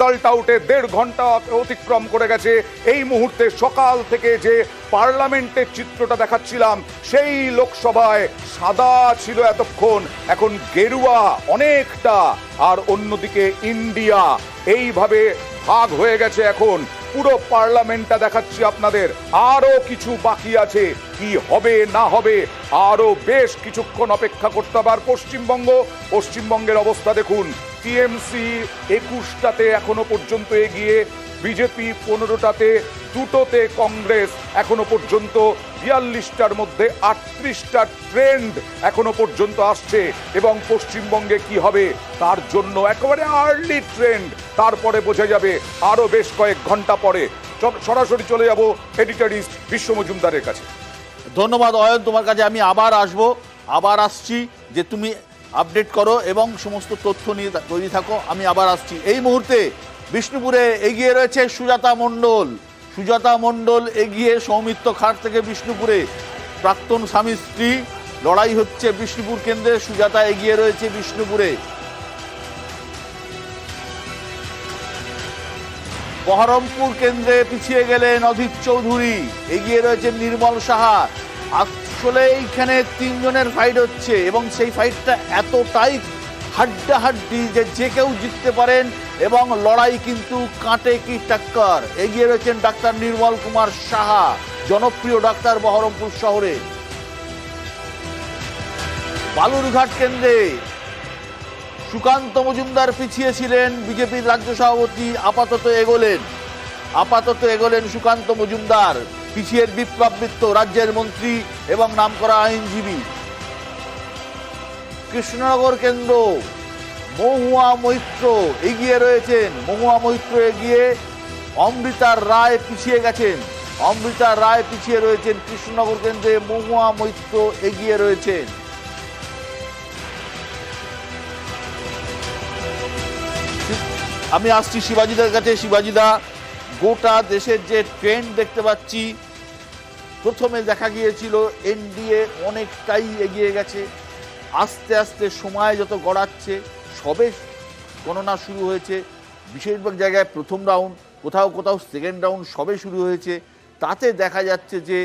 Result আউটে 1.5 ঘন্টা অতিক্রম করে গেছে। এই মুহূর্তে সকাল থেকে যে পার্লামেন্টের চিত্রটা দেখাচ্ছিলাম, সেই লোকসভায় সাদা ছিল এতক্ষণ, এখন গেরুয়া অনেকটা, আর অন্যদিকে ইন্ডিয়া। এইভাবে ভাগ হয়ে গেছে এখন। পুরো পার্লামেন্টটা দেখাচ্ছি আপনাদের, আরো কিছু বাকি আছে। কি হবে না হবে আরো বেশ কিছুক্ষণ অপেক্ষা করতে হবে। আর পশ্চিমবঙ্গের অবস্থা দেখুন, টিএমসি 21টাতে এখনো পর্যন্ত এগিয়ে, বিজেপি 15টাতে, 2টোতে কংগ্রেস। এখনো পর্যন্ত 42টার মধ্যে 38টা ট্রেন্ড এখনো পর্যন্ত আসছে। এবং পশ্চিমবঙ্গে কি হবে তার জন্য একেবারে আর্লি ট্রেন্ড, তারপরে বোঝা যাবে আরো বেশ কয়েক ঘন্টা পরে। সরাসরি চলে যাব এডিটরিস্ট বিশ্ব মজুমদারের কাছে। ধন্যবাদ অয়ন, তোমার কাছে আমি আবার আসছি যে তুমি আপডেট করো এবং সমস্ত তথ্য নিয়ে তৈরি থাকো। আমি আবার আসছি। এই মুহূর্তে বিষ্ণুপুরে এগিয়ে রয়েছে সুজাতা মণ্ডল এগিয়ে সৌমিত্র খাট থেকে বিষ্ণুপুরে। প্রাক্তন স্বামী স্ত্রী লড়াই হচ্ছে বিষ্ণুপুর কেন্দ্রে, সুজাতা এগিয়ে রয়েছে বিষ্ণুপুরে। বহরমপুর কেন্দ্রে পিছিয়ে গেলেন অধীর চৌধুরী, এগিয়ে রয়েছেন নির্মল সাহা। আসলে এইখানে 3 জনের ফাইট হচ্ছে এবং সেই ফাইটটা এতটাই হাড্ডাহাড্ডি যে কেউ জিততে পারেন এবং লড়াই কিন্তু কাঁটে কি টক্কর। এগিয়ে রয়েছেন ডাক্তার নির্মল কুমার সাহা, জনপ্রিয় ডাক্তার বহরমপুর শহরে। বালুরঘাট কেন্দ্রে সুকান্ত মজুমদার পিছিয়ে ছিলেন, বিজেপির রাজ্য সভাপতি আপাতত এগোলেন সুকান্ত মজুমদার। পিছিয়ে বিপ্লব মিত্র, রাজ্যের মন্ত্রী এবং নামকরা আইনজীবী। কৃষ্ণনগর কেন্দ্র মহুয়া মৈত্র এগিয়ে রয়েছেন, এগিয়ে অমৃতা রায় পিছিয়ে রয়েছেন। কৃষ্ণনগর কেন্দ্রে মহুয়া মৈত্র এগিয়ে রয়েছেন। আমি আসছি শিবাজিদার কাছে। শিবাজিদা, গোটা দেশের যে ট্রেন্ড দেখতে পাচ্ছি, প্রথমে দেখা গিয়েছিল এনডিএ অনেকটাই এগিয়ে গেছে, আস্তে আস্তে সময় যত গড়াচ্ছে, সবে গণনা শুরু হয়েছে, বেশিরভাগ জায়গায় প্রথম রাউন্ড, কোথাও সেকেন্ড রাউন্ড সবে শুরু হয়েছে, তাতে দেখা যাচ্ছে যে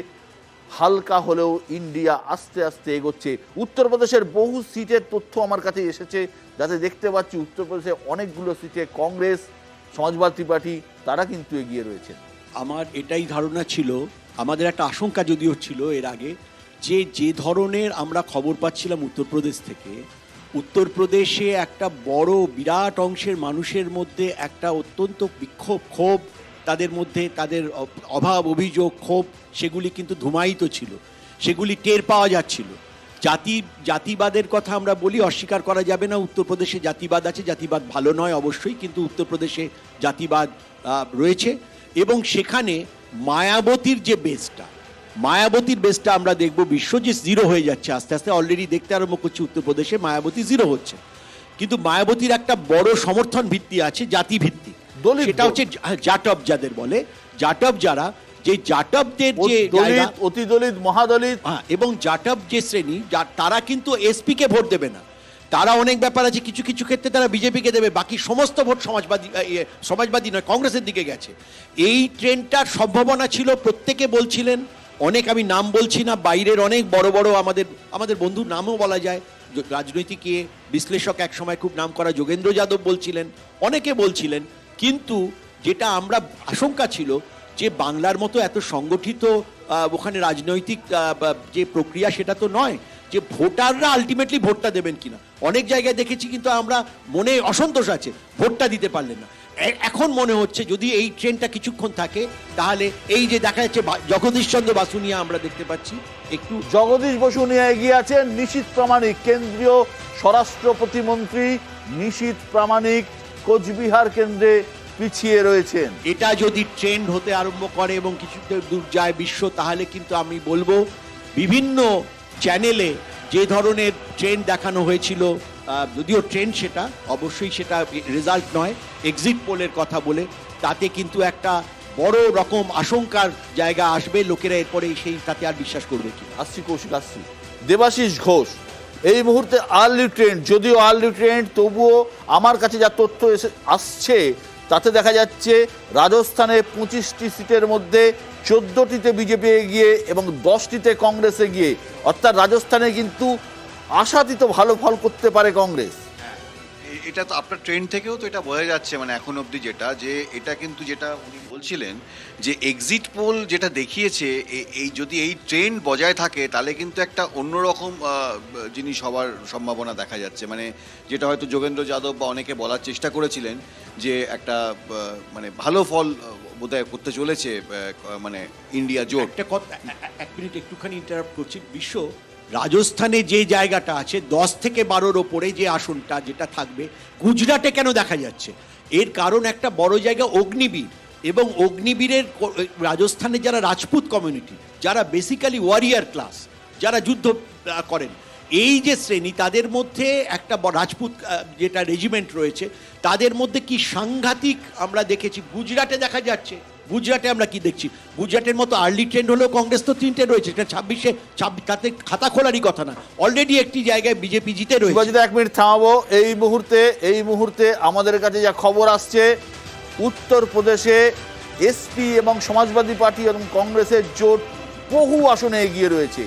হালকা হলেও ইন্ডিয়া আস্তে আস্তে এগোচ্ছে। উত্তরপ্রদেশের বহু সিটের তথ্য আমার কাছে এসেছে, যাতে দেখতে পাচ্ছি উত্তরপ্রদেশে অনেকগুলো সিটে কংগ্রেস, সমাজবাদী পার্টি তারা কিন্তু এগিয়ে রয়েছেন। আমার এটাই ধারণা ছিল, আমাদের একটা আশঙ্কা যদিও ছিল এর আগে, যে ধরনের আমরা খবর পাচ্ছিলাম উত্তরপ্রদেশ থেকে, উত্তরপ্রদেশে একটা বড় বিরাট অংশের মানুষের মধ্যে একটা অত্যন্ত বিক্ষোভ, ক্ষোভ, তাদের মধ্যে তাদের অভাব, অভিযোগ, ক্ষোভ, সেগুলি কিন্তু ধুমায়িত ছিল, সেগুলি টের পাওয়া যাচ্ছিল। জাতিবাদের কথা আমরা বলি, অস্বীকার করা যাবে না, উত্তরপ্রদেশে জাতিবাদ আছে, জাতিবাদ ভালো নয় অবশ্যই, কিন্তু উত্তরপ্রদেশে জাতিবাদ রয়েছে। এবং সেখানে মায়াবতীর বেসটা আমরা দেখব, বিশ্ব যে জিরো হয়ে যাচ্ছে আস্তে আস্তে, অলরেডি দেখতে আরম্ভ করছে উত্তরপ্রদেশে মায়াবতী জিরো হচ্ছে, কিন্তু মায়াবতীর একটা বড় সমর্থন ভিত্তি আছে, জাতিভিত্তিক। সেটা হচ্ছে জাটব, যাদের বলে জাটব, যারা যে জাটবদের যে অতি দলিত, মহাদলিত, এবং জাটব যে শ্রেণী, তারা কিন্তু এসপি কে ভোট দেবে না। তারা অনেক ব্যাপার আছে, কিছু কিছু ক্ষেত্রে তারা বিজেপিকে দেবে, বাকি সমস্ত ভোট সমাজবাদী নয়, কংগ্রেসের দিকে গেছে। এই ট্রেন্ডটার সম্ভাবনা ছিল, প্রত্যেকে বলছিলেন, অনেক, আমি নাম বলছি না, বাইরের অনেক বড় বড় আমাদের বন্ধুর নামও বলা যায়, রাজনৈতিক বিশ্লেষক এক সময় খুব নাম করা যোগেন্দ্র যাদব বলছিলেন, অনেকে বলছিলেন। কিন্তু যেটা আমরা আশঙ্কা ছিল যে বাংলার মতো এত সংগঠিত ওখানে রাজনৈতিক যে প্রক্রিয়া, সেটা তো নয় যে ভোটাররা আলটিমেটলি ভোটটা দেবেন কিনা। অনেক জায়গায় দেখেছি কিন্তু আমরা মনে অসন্তোষ আছে, ভোটটা দিতে পারলেন না। এখন মনে হচ্ছে যদি এই ট্রেনটা কিছুক্ষণ থাকে, তাহলে এই যে দেখা যাচ্ছে জগদীশ চন্দ্র বাসুনিয়া আমরা দেখতে পাচ্ছি, একটু জগদীশ বসুনিয়া এগিয়ে আছেন। নিশীথ প্রামাণিক, কেন্দ্রীয় স্বরাষ্ট্র প্রতিমন্ত্রী নিশীথ প্রামাণিক কোচবিহার কেন্দ্রে পিছিয়ে রয়েছেন। এটা যদি ট্রেন্ড হতে আরম্ভ করে এবং কিছু দূর যায় বিশ্ব, তাহলে কিন্তু আমি বলবো বিভিন্ন চ্যানেলে যে ধরনের ট্রেন্ড দেখানো হয়েছিল, যদিও ট্রেন্ড সেটা অবশ্যই, সেটা রেজাল্ট নয়, এক্সিট পোলের কথা বলে, তাতে কিন্তু একটা বড় রকম আশঙ্কার জায়গা আসবে। লোকেরা এরপরে তাতে আর বিশ্বাস করবে কি। আসছি কৌশিক, আসছি। দেবাশিস ঘোষ, এই মুহূর্তে আর্লি ট্রেন্ড, যদিও আর্লি ট্রেন্ড, তবুও আমার কাছে যা তথ্য আসছে তাতে দেখা যাচ্ছে রাজস্থানে 25টি সিটের মধ্যে 14টিতে বিজেপি এগিয়ে এবং 10টিতে কংগ্রেস এগিয়ে। অর্থাৎ রাজস্থানে কিন্তু আশাতীত ভালো ফল করতে পারে কংগ্রেস। এটা তো আপনার ট্রেন্ড থেকেও তো এটা বোঝা যাচ্ছে, মানে এখন অবধি যেটা, যে এটা কিন্তু যেটা উনি বলছিলেন যে এক্সিট পোল যেটা দেখিয়েছে, এই যদি এই ট্রেন্ড বজায় থাকে তাহলে কিন্তু একটা অন্যরকম জিনিস হওয়ার সম্ভাবনা দেখা যাচ্ছে। মানে যেটা হয়তো যোগেন্দ্র যাদব বা অনেকে বলার চেষ্টা করেছিলেন যে একটা মানে ভালো ফল বোধহয় করতে চলেছে মানে ইন্ডিয়া জোট। একটা কথা, এক মিনিট একটুখানি ইন্টারাপ্ট করছি। বিশ্ব রাজস্থানে যে জায়গাটা আছে 10 থেকে 12-র ওপরে যে আসনটা যেটা থাকবে, গুজরাটে কেন দেখা যাচ্ছে? এর কারণ একটা বড় জায়গা অগ্নিবীর, এবং অগ্নিবীরের রাজস্থানে যারা রাজপুত কমিউনিটি, যারা বেসিক্যালি ওয়ারিয়ার ক্লাস, যারা যুদ্ধ করেন, এই যে শ্রেণী, তাদের মধ্যে একটা রাজপুত যেটা রেজিমেন্ট রয়েছে, তাদের মধ্যে কি সাংঘাতিক আমরা দেখেছি। গুজরাটে দেখা যাচ্ছে, গুজরাটে আমরা কি দেখছি, গুজরাটের মতো আর্লি ট্রেন্ড হলেও কংগ্রেস তো 3টে রয়েছে, এটা 26-এ তাতে খাতা খোলারই কথা না, অলরেডি একটি জায়গায় বিজেপি জিতে রয়েছে। যদি 1 মিনিট থামাবো, এই মুহূর্তে আমাদের কাছে যা খবর আসছে, উত্তরপ্রদেশে এসপি এবং সমাজবাদী পার্টি এবং কংগ্রেসের জোট বহু আসনে এগিয়ে রয়েছে।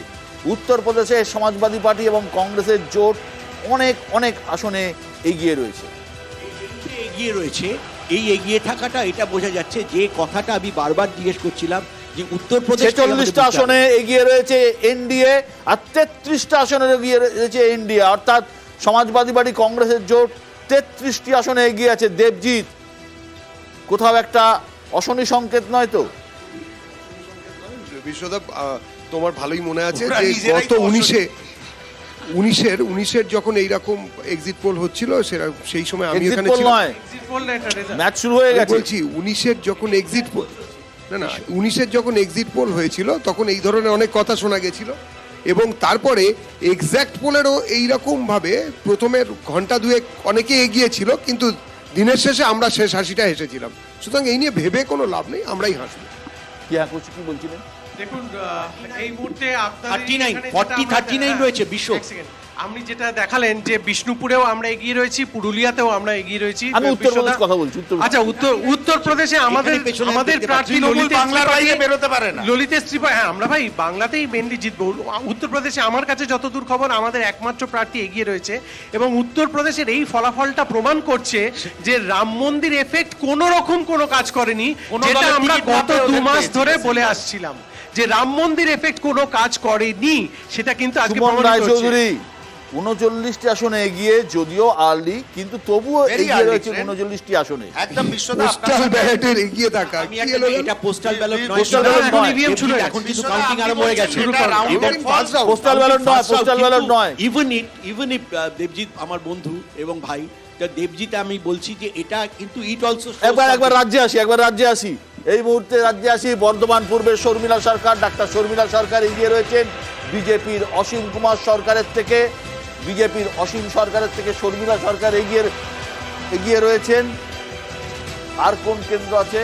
উত্তরপ্রদেশে সমাজবাদী পার্টি এবং কংগ্রেসের জোট অনেক আসনে এগিয়ে রয়েছে। এগিয়ে রয়েছে, এই এগিয়ে থাকাটা এটা বোঝা যাচ্ছে, যে কথাটা আমি বারবার জিজ্ঞেস করছিলাম, যে উত্তরপ্রদেশ 46টা আসনে এগিয়ে রয়েছে এনডিএ, আর 33টা আসনে এগিয়ে রয়েছে এনডিএ, অর্থাৎ সমাজবাদী পার্টি কংগ্রেসের জোট 33টি আসনে এগিয়ে আছে। দেবজিৎ, কোথাও একটা অশনি সংকেত নয় তো? বিশ্বদেব, তোমার ভালোই মনে আছে যে গত 19-এর যখন এইরকম এক্সিট পোল হচ্ছিল, সেই সময় আমি এক্সিট এখানে পোল ছিলাম। নয়, ম্যাচ শুরু হয়ে গেছে। বলছি 19-এর যখন এক্সিট পোল, না 19-এর যখন এক্সিট পোল হয়েছিল তখন এই ধরনের অনেক কথা শোনা গেছিল, এবং তারপরে এক্স্যাক্ট পোলেরও এইরকম ভাবে প্রথমের ঘন্টা দুয়েক অনেকে এগিয়েছিল, কিন্তু দিনের শেষে আমরা শেষ হাসিটা হেসেছিলাম। সুতরাং এই নিয়ে ভেবে কোনো লাভ নেই, আমরাই হাসবো। কি বলছিলেন? দেখুন, এই মুহূর্তে 39 রয়েছে বিশ্ব। আপনি যেটা দেখালেন যে বিষ্ণুপুরেও আমরা এগিয়ে রয়েছি, পুরুলিয়াতেও আমরা এগিয়ে রয়েছি। আমি উত্তরপ্রদেশ কথা বলছি। আচ্ছা, উত্তরপ্রদেশে আমাদের প্রার্থী ললিতেশ ত্রিপাঠী, হ্যাঁ আমরা ভাই বাংলাতেই মেনলি জিতবো। উত্তরপ্রদেশে আমার কাছে যতদূর খবর আমাদের একমাত্র প্রার্থী এগিয়ে রয়েছে, এবং উত্তরপ্রদেশের এই ফলাফলটা প্রমাণ করছে যে রাম মন্দির এফেক্ট কোন রকম কোনো কাজ করেনি, যেটা আমরা গত 2 মাস ধরে বলে আসছিলাম যে রাম মন্দির এফেক্ট কোনো কাজ করেনি, সেটা কিন্তু আজকে প্রমাণিত হচ্ছে। 39টি আসনে এগিয়ে, যদিও আর্লি, কিন্তু তবুও এগিয়ে রয়েছে 39টি আসনে। একদম বিশ্বদা পোস্টাল ব্যালটের এগিয়ে থাকা, এটা পোস্টাল ব্যালট নয়, পোস্টাল ব্যালট নয়, এখন কিন্তু কাউন্টিং আরম্ভ হয়ে গেছে। পোস্টাল ব্যালট নয়। ইভেন ইফ দেবজিৎ আমার বন্ধু এবং ভাই, দেবজিৎ আমি বলছি যে এটা কিন্তু ইট অলসো। একবার রাজ্যে আসি। এই মুহূর্তে রাজ্যে আসি। বর্ধমান পূর্বের শর্মিলা সরকার, ডাক্তার শর্মিলা সরকার এগিয়ে রয়েছেন বিজেপির অসীম কুমার সরকারের থেকে। বিজেপির অসীম সরকারের থেকে শর্মিলা সরকার এগিয়ে রয়েছেন। আর কোন কেন্দ্র আছে?